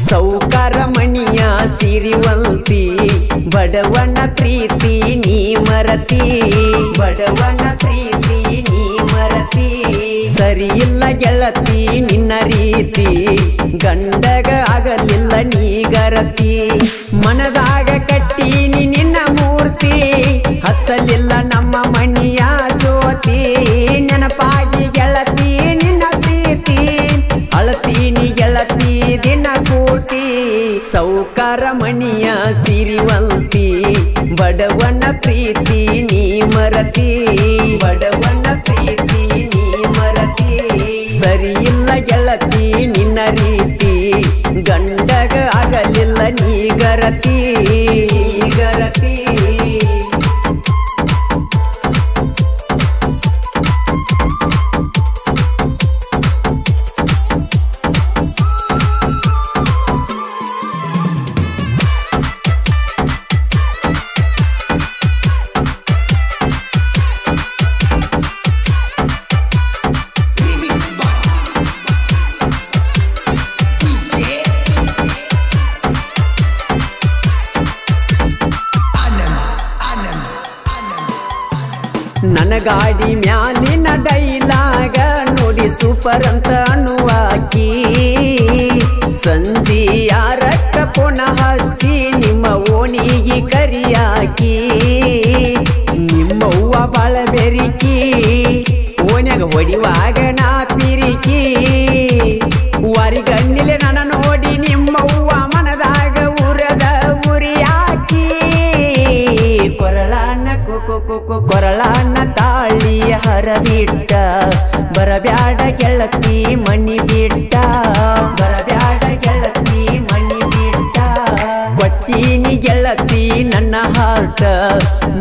ಸೌಕಾರ ಮಣಿಯ ಸಿರಿವಂತಿ ಬಡವನ ಪ್ರೀತಿ ನೀ ಮರತಿ ಬಡವನ ಪ್ರೀತಿ ನೀ ಮರತಿ ಸರಿ ಇಲ್ಲ ಗೆಳತಿ ನಿನ್ನ ರೀತಿ ಗಂಡಗ ಆಗಲಿಲ್ಲ ನೀ ಗರತಿ ಮನದಾಗ ಕಟ್ಟೀನಿ ನಿನ್ನ ಮೂರ್ತಿ ಹತ್ತಲಿಲ್ಲ ನಮ್ಮ ಮಣಿಯ ಜ್ಯೋತಿ ನೆನಪಾಗಿ ಗೆಳತಿ ನಿನ್ನ ಪ್ರೀತಿ ಅಳತೀನಿ ಗೆಳತಿ ದಿನ ಪೂರ್ತಿ ಸೌಕಾರ ಮಣಿಯ ಸಿರಿವಂತಿ ಬಡವನ ಪ್ರೀತಿ ನೀ ಮರತಿ ಬಡವನ ಪ್ರೀತಿ ನೀ ಮರತಿ ಸರಿ ಇಲ್ಲ ಗೆಳತಿ ನಿನ್ನ ರೀತಿ ಗಂಡಗ ಆಗಲಿಲ್ಲ ನೀ ಗರತಿ ಗರತಿ ನನ್ನ ಗಾಡಿ ಮ್ಯಾಲಿನ ಡೈಲಾಗ ನೋಡಿ ಸೂಪರ್ ಅಂತ ಅನ್ನುವಾಕಿ ಸಂಜಿ ಯಾರಕ್ಕ ಪುನಃ ಹಚ್ಚಿ ನಿಮ್ಮ ಓಣಿಗೆ ಕರಿಯಾಕಿ ನಿಮ್ಮವ್ವ ಬಾಳ ಬೆರಿಕಿ ಓನ್ಯಾಗ ಹೊಡಿವಾಗ ನಾ ಪಿರಿಕಿ ವಾರಿಗಣ್ಣಿಲೆ ನನ್ನ ನೋಡಿ ನಿಮ್ಮವ್ವ ಮನದಾಗ ಉರದ ಉರಿಯಾಕಿ ಕೊರಳಾನ ಕೊರಳಾನ ತಾಳಿಯ ಹರಬಿಟ್ಟ ಬರಬ್ಯಾಡ ಗೆಳತಿ ಮಣ್ಣಿ ಬಿಟ್ಟ ಬರಬ್ಯಾಡ ಗೆಳತಿ ಮಣ್ಣಿ ಬಿಟ್ಟ ಕೊಟ್ಟೀನಿ ಗೆಳತಿ ನನ್ನ ಹಾರ್ಟ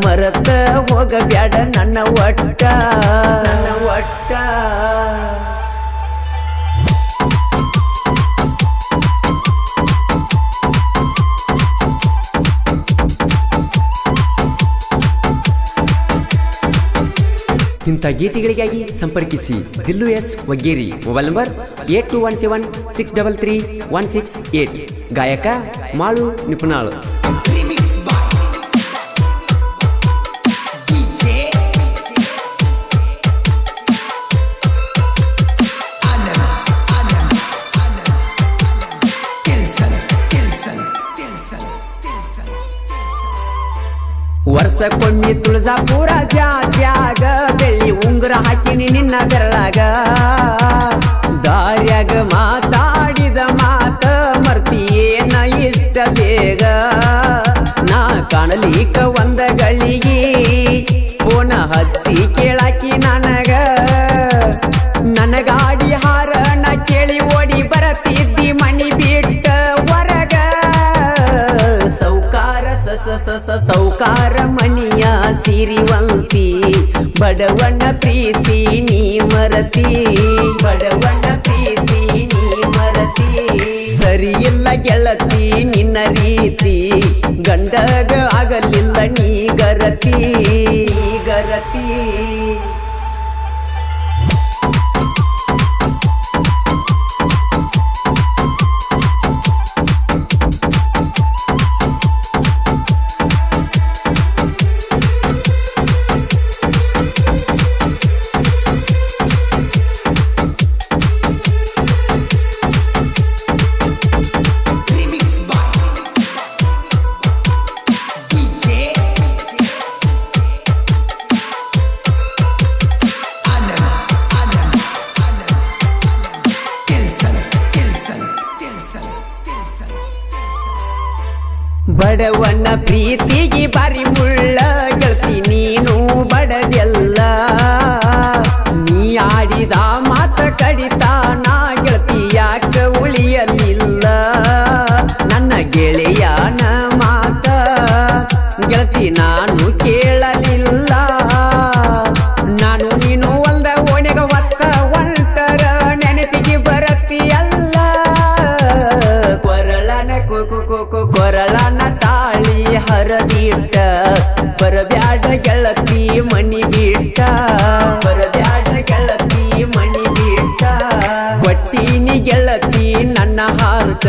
ಮರತ ಹೋಗಬ್ಯಾಡ ನನ್ನ ಒಟ್ಟ ನನ್ನ ಒಟ್ಟ ಇಂಥ ಗೀತೆಗಳಿಗಾಗಿ ಸಂಪರ್ಕಿಸಿ ದಿಲ್ಲು ಎಸ್ ವಗ್ಗೇರಿ ಮೊಬೈಲ್ ನಂಬರ್ 8217633168 ಗಾಯಕ ಮಾಳು ನಿಪುಣಾಳು ವರ್ಷಕ್ಕೊಮ್ಮೆ ತುಳಜಾಪುರ ಜಾತ್ಯಾಗ ಬೆಳ್ಳಿ ಉಂಗುರ ಹಾಕಿನಿ ನಿನ್ನ ಬೆರಳಾಗ ದಾರ್ಯಾಗ ಮಾತಾಡಿದ ಮಾತ ಮರ್ತಿಯೇನ ಇಷ್ಟ ಬೇಗ ನಾ ಕಾಣಲಿಕ್ಕ ಒಂದ ಗಳಿಗೆ ಫೋನ ಹಚ್ಚಿ ಕೇಳಾಕಿ ನನಗ ನನ್ನ ಗಾಡಿ ಹಾರನ ಕೇಳಿ ಓಡಿ ಬರತಿದ್ದಿ ಮಣಿ ಬಿಟ್ಟ ಹೊರಗ ಸೌಕಾರ ಸೌಕಾರ ಮಣಿಯ ಸಿರಿವಂತಿ ಬಡವನ ಪ್ರೀತಿ ನೀ ಮರತಿ ಬಡವನ ಪ್ರೀತಿ ನೀ ಮರತಿ ಸರಿ ಇಲ್ಲ ಗೆಳತಿ ನಿನ್ನ ರೀತಿ ಗಂಡಗ ಆಗಲಿಲ್ಲ ನೀ ಗರತಿ ಗರತಿ ಬಡವನ ಪ್ರೀತಿಗೆ ಬಾರಿ ಮುಳ್ಳ ಗೆಳತಿ ನೀನು ಬಡದೆಲ್ಲ ನೀ ಆಡಿದ ಮಾತ ಕಡಿತಾನ ಗೆಳತಿ ಯಾಕ ಉಳಿಯಲಿಲ್ಲ ನನ್ನ ಗೆಳೆಯನ ಮಾತ ಗೆಳತಿ ನಾನು ಕೇಳಲಿಲ್ಲ ನಾನು ನೀನು ಒಲ್ದ ಓಣೆಗ ಒತ್ತ ಹೊಂಟರ ನೆನಪಿಗೆ ಬರತಿಯಲ್ಲ ಕೊರಳನ ಕೊರಳನ ತಾಳಿ ಹರದಿಟ್ಟ ಬರಬ್ಯಾಡ ಗೆಳತಿ ಮನಿ ಬಿಟ್ಟ ಬರಬ್ಯಾಡ ಗೆಳತಿ ಮನಿ ಬಿಟ್ಟ ಒಟ್ಟಿನಿ ಗೆಳತಿ ನನ್ನ ಹಾರ್ಟ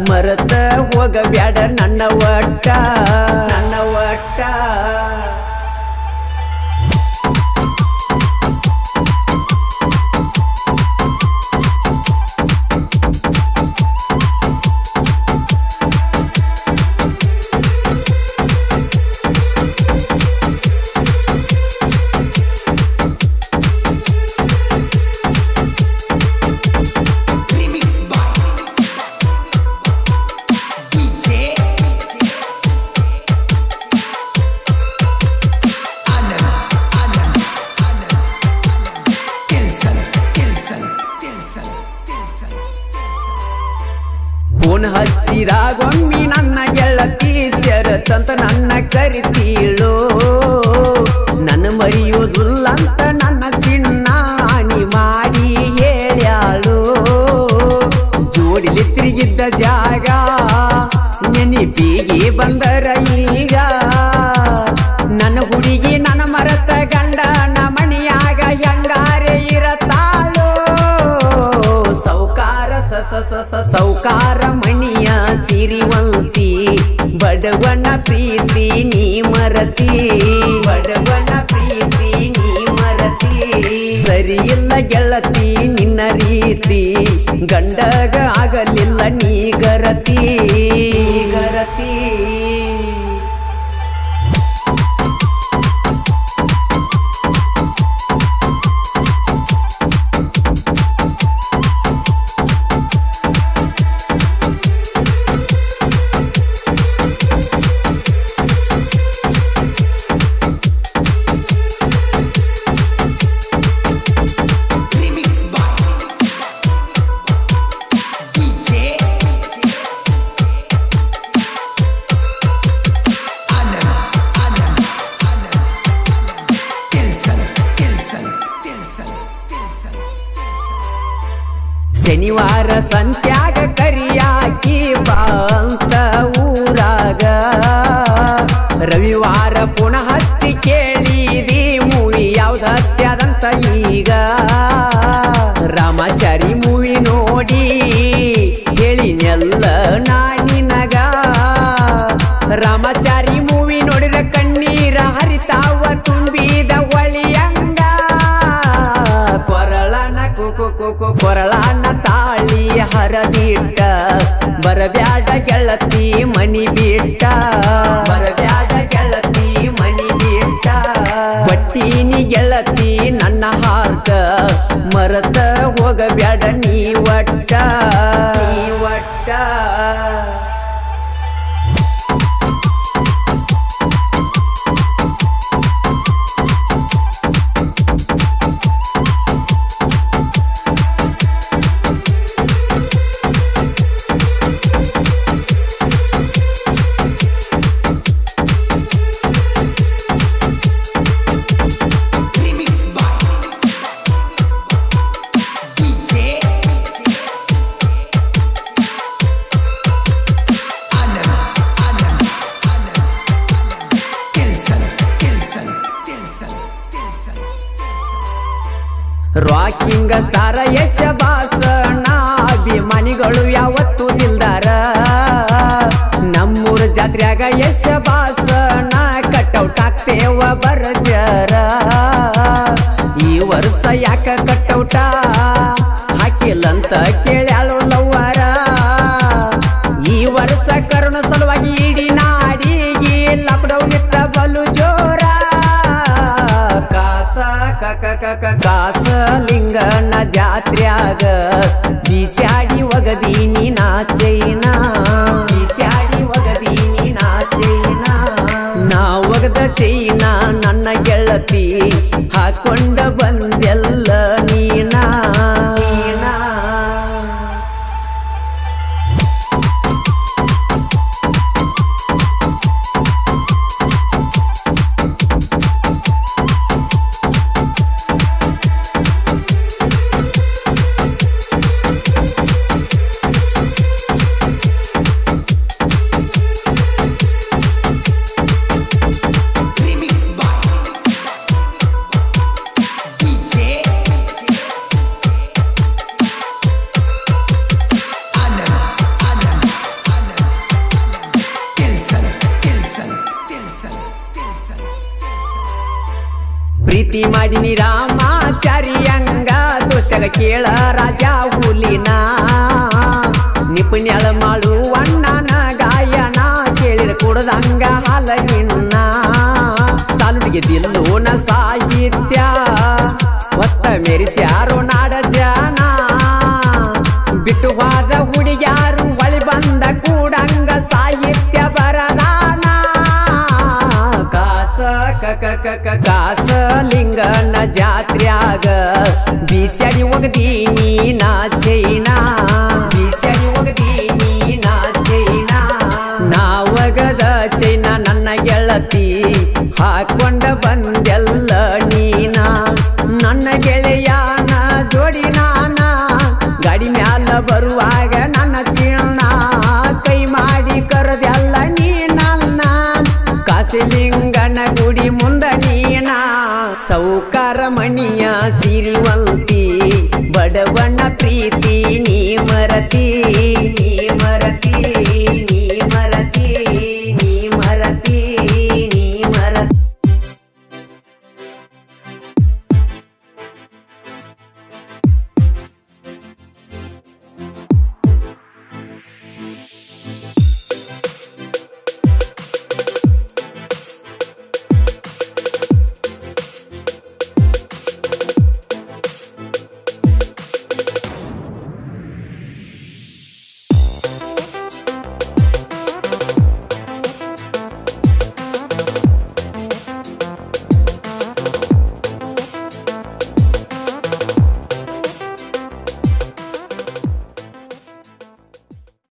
ಮರತ ಹೋಗಬ್ಯಾಡ ನನ್ನ ಒಟ್ಟ ನನ್ನ ಒಟ್ಟ ಫೋನ್ ಹಚ್ಚಿದಾಗೊಮ್ಮಿ ನನ್ನ ಗೆಳತಿ ಸೆರತಂತ ನನ್ನ ಕರಿತೀಳು ನನ್ನ ಮರೆಯುವುದಿಲ್ಲಂತ ನನ್ನ ಚಿನ್ನ ಹಾನಿ ಮಾಡಿ ಹೇಳ್ಯಾಳು ಜೋಡಿಲಿ ತಿರುಗಿದ್ದ ಜಾಗ ನೆನಪಿಗೆ ಬಂದರ ಈಗ ನನ್ನ ಹುಡುಗಿ ನನ್ನ ಮರತ ಗಂಡ ಮಣಿಯಾಗ ಹೆಂಗಾರೆ ಇರತಾಳು ಸೌಕಾರ ಸೌಕಾರ ಮಣಿಯ ಸಿರಿವಂತಿ ಬಡವನ ಪ್ರೀತಿ ನೀ ಮರತಿ ಬಡವನ ಪ್ರೀತಿ ನೀ ಮರತಿ ಸರಿಯಿಲ್ಲ ಗೆಳತಿ ನಿನ್ನ ರೀತಿ ಗಂಡಗ ಆಗಲಿಲ್ಲ ನೀ ಗರತಿ ಗರತಿ ಶನಿವಾರ ಸಂತ್ಯಾಗ ಕರಿಯಾಕಿ ಬಾಂತ ಊರಾಗ ರವಿವಾರ ಪುನಃ ಹಚ್ಚಿ ಕೇಳಿದಿ ಮೂವಿ ಯಾವ್ದು ಹತ್ಯಾದಂತ ಈಗ ರಾಮಾಚಾರಿ ಮೂವಿ ನೋಡಿ ಹೇಳಿನೆಲ್ಲ ನಾನಿನಗ ರಾಮಾಚಾರಿ ಮೂವಿ ನೋಡಿರ ಕಣ್ಣೀರ ಹರಿತಾವ ತುಂಬಿದ ಒಳಿಯಂಗ ಕೊರಳನ ಕೊರಳನ ತಾಳಿ ಹರದಿಟ್ಟ ಬರಬ್ಯಾಡ ಗೆಳತಿ ಮನಿ ಬಿಟ್ಟ ಬರಬ್ಯಾಡ ಗೆಳತಿ ಮನಿ ಬಿಟ್ಟ ಒಟ್ಟಿನಿ ಗೆಳತಿ ನನ್ನ ಹಾರ್ಟ ಮರತ ಹೋಗಬ್ಯಾಡ ನೀ ಒಟ್ಟ ನೀ ಒಟ್ಟ ರಾಕಿಂಗ್ ಸ್ಟಾರ ಯಶ ಬಾಸನ ಅಭಿಮಾನಿಗಳು ಯಾವತ್ತೂ ದಿಲ್ದಾರ ನಮ್ಮೂರ ಜಾತ್ರೆಯಾಗ ಯಶ ಬಾಸನ ಕಟೌಟ್ ಹಾಕ್ತೇವ ಬರಜರ ಈ ವರ್ಷ ಯಾಕ ಕಟೌಟ ಹಾಕಿಲ್ಲಂತ ಕೇಳ್ಯಾಳು ಲವ್ವಾರ ಈ ವರ್ಷ ಕರುಣ ಸಲುವಾಗಿ ಇಡೀ ನಾಡಿಗೆ ಲಾಕ್ಡೌನ್ ಇತ್ತ ಬಲು ಜೋರ ಕಾಸ ಲಿಂಗನ ಜಾತ್ರ್ಯಾಗ ಬೀಸ್ಯಾಡಿ ಒಗದೀನಿ ನಾ ಚೈನಾ ಬೀಸ್ಯಾಡಿ ಒಗದೀನಿ ನಾ ಚೈನಾ ನಾ ಒಗದ ಚೈನಾ ನನ್ನ ಗೆಳತಿ ಹಾಕೊಂಡ ಬಂದೆಲ್ಲ ನೀನಾ ನೀನಾ ಪ್ರೀತಿ ಮಾಡಿನಿ ರಾಮಾಚಾರಿಯಂಗ ದೋಸ್ತಾಗ ಕೇಳ ರಾಜ ಹುಲಿನ ನಿಪುಣ್ಯಳ ಮಾಡು ಅಣ್ಣನ ಗಾಯನ ಕೇಳಿರ ಕೊಡದಂಗ ಹಲಗಿನ್ನ ಸಾಲುಡಿಗೆ ದಿಲ್ಲೋನ ಸಾಹಿತ್ಯ ಒತ್ತ ಮೆರಿಸ್ಯಾರೋ ನಾಡ ಜನ ಬಿಟ್ಟು ಹೋದ ಹುಡುಗ್ಯಾರು ಒಳಿ ಬಂದ ಕೂಡಂಗ ಸಾಹಿತ್ಯ ಬರದಾನ ಕಾಸ ಲಿಂಗನ ಜಾತ್ರ್ಯಾಗ ಬೀಸ್ಯಾಡಿ ಒಗದೀನಿ ನಾ ಚೈನಾ ಬೀಸ್ಯಾಡಿ ಒಗದೀನಿ ನಾ ಚೈನಾ ನಾ ಒಗದ ಚೈನಾ ನನ್ನ ಗೆಳತಿ ಹಾಕೊಂಡ ಬಂದೆಲ್ಲ ನೀನ ನನ್ನ ಗೆಳೆಯಾನ ಜೋಡಿ ನಾನ ಗಾಡಿ ಮ್ಯಾಲ ಬರುವಾಗ ನನ್ನ ಚಿಣ್ಣ ಕೈ ಮಾಡಿ ಕರೆದೆಲ್ಲ ನೀನನ್ನ ಕಾಸಿಲಿಂಗನ ಗುಡಿ ಮುಂದ ನೀನ ಸೌಕಾರ ಮಣಿಯ ಸಿರಿವಂತಿ ಬಡವನ ಪ್ರೀತಿ ನೀ ಮರತಿ